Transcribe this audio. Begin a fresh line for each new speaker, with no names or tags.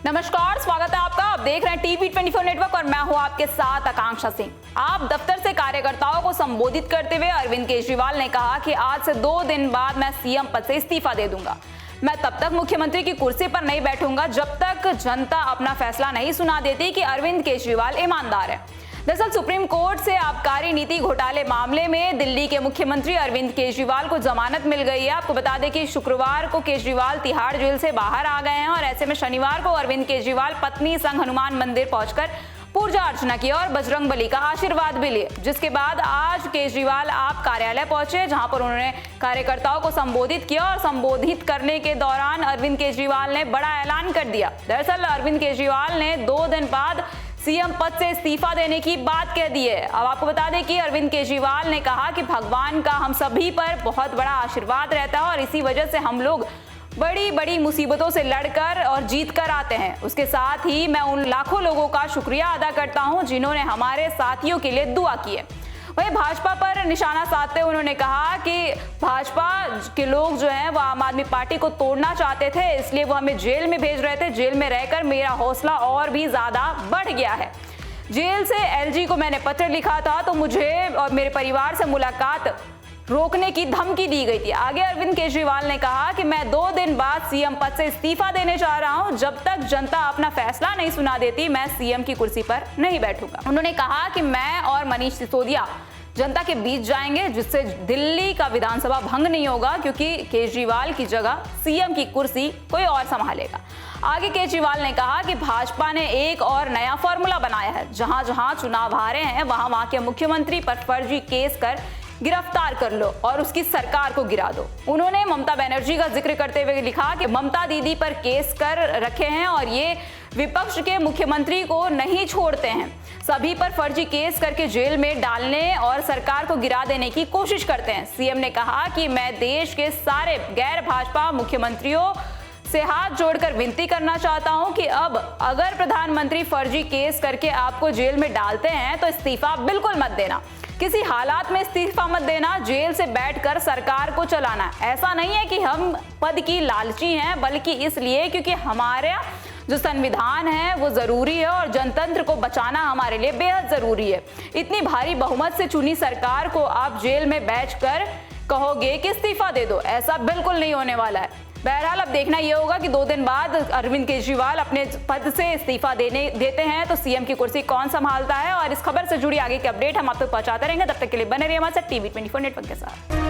नमस्कार, स्वागत है आपका। आप देख रहे हैं टीवी 24 नेटवर्क और मैं हूं आपके साथ आकांक्षा सिंह। आप दफ्तर से कार्यकर्ताओं को संबोधित करते हुए अरविंद केजरीवाल ने कहा कि आज से 2 दिन बाद मैं सीएम पद से इस्तीफा दे दूंगा। मैं तब तक मुख्यमंत्री की कुर्सी पर नहीं बैठूंगा जब तक जनता अपना फैसला नहीं सुना देती कि अरविंद केजरीवाल ईमानदार है। दरअसल सुप्रीम कोर्ट से आबकारी नीति घोटाले मामले में दिल्ली के मुख्यमंत्री अरविंद केजरीवाल को जमानत मिल गई है। आपको बता दें कि शुक्रवार को केजरीवाल तिहाड़ जेल से बाहर आ गए हैं और ऐसे में शनिवार को अरविंद केजरीवाल पत्नी संग हनुमान मंदिर पहुंचकर पूजा अर्चना की और बजरंगबली का आशीर्वाद भी लिए। जिसके बाद आज केजरीवाल आप कार्यालय पहुंचे, जहां पर उन्होंने कार्यकर्ताओं को संबोधित किया और संबोधित करने के दौरान अरविंद केजरीवाल ने बड़ा ऐलान कर दिया। दरअसल अरविंद केजरीवाल ने 2 दिन बाद सीएम पद से इस्तीफा देने की बात कह दी है। अब आपको बता दें कि अरविंद केजरीवाल ने कहा कि भगवान का हम सभी पर बहुत बड़ा आशीर्वाद रहता है और इसी वजह से हम लोग बड़ी बड़ी मुसीबतों से लड़कर और जीत कर आते हैं। उसके साथ ही मैं उन लाखों लोगों का शुक्रिया अदा करता हूं जिन्होंने हमारे साथियों के लिए दुआ की है। वहीं भाजपा पर निशाना साधते हुए उन्होंने कहा कि भाजपा के लोग जो हैं वो आम आदमी पार्टी को तोड़ना चाहते थे, इसलिए वो हमें जेल में भेज रहे थे। जेल में रहकर मेरा हौसला और भी ज्यादा बढ़ गया है। जेल से एलजी को मैंने पत्र लिखा था तो मुझे और मेरे परिवार से मुलाकात रोकने की धमकी दी गई थी। आगे अरविंद केजरीवाल ने कहा कि मैं 2 दिन बाद सीएम पद से इस्तीफा देने जा रहा हूं। जब तक जनता अपना फैसला नहीं सुना देती मैं सीएम की कुर्सी पर नहीं बैठूंगा। उन्होंने कहा कि मैं और मनीष सिसोदिया जनता के बीच जाएंगे जिससे दिल्ली का विधानसभा भंग नहीं होगा, क्योंकि केजरीवाल की जगह सीएम की कुर्सी कोई और संभालेगा। आगे केजरीवाल ने कहा कि भाजपा ने एक और नया फॉर्मूला बनाया है, जहां जहां चुनाव हारे हैं वहां के मुख्यमंत्री पर फर्जी केस कर गिरफ्तार कर लो और उसकी सरकार को गिरा दो। उन्होंने ममता बनर्जी का जिक्र करते हुए लिखा कि ममता दीदी पर केस कर रखे हैं और ये विपक्ष के मुख्यमंत्री को नहीं छोड़ते हैं, सभी पर फर्जी केस करके जेल में डालने और सरकार को गिरा देने की कोशिश करते हैं। सीएम ने कहा कि मैं देश के सारे गैर भाजपा मुख्यमंत्रियों से हाथ जोड़कर विनती करना चाहता हूं कि अब अगर प्रधानमंत्री फर्जी केस करके आपको जेल में डालते हैं तो इस्तीफा बिल्कुल मत देना, किसी हालात में इस्तीफा मत देना, जेल से बैठकर सरकार को चलाना। ऐसा नहीं है कि हम पद की लालची हैं, बल्कि इसलिए क्योंकि हमारा जो संविधान है वो जरूरी है और जनतंत्र को बचाना हमारे लिए बेहद जरूरी है। इतनी भारी बहुमत से चुनी सरकार को आप जेल में बैठकर कहोगे कि इस्तीफा दे दो, ऐसा बिल्कुल नहीं होने वाला है। बहरहाल अब देखना यह होगा कि 2 दिन बाद अरविंद केजरीवाल अपने पद से इस्तीफा देते हैं तो सीएम की कुर्सी कौन संभालता है। और इस खबर से जुड़ी आगे की अपडेट हम आप तक पहुंचाते रहेंगे। तब तक के लिए बने रहिए हमारे साथ टीवी 24 नेटवर्क के साथ।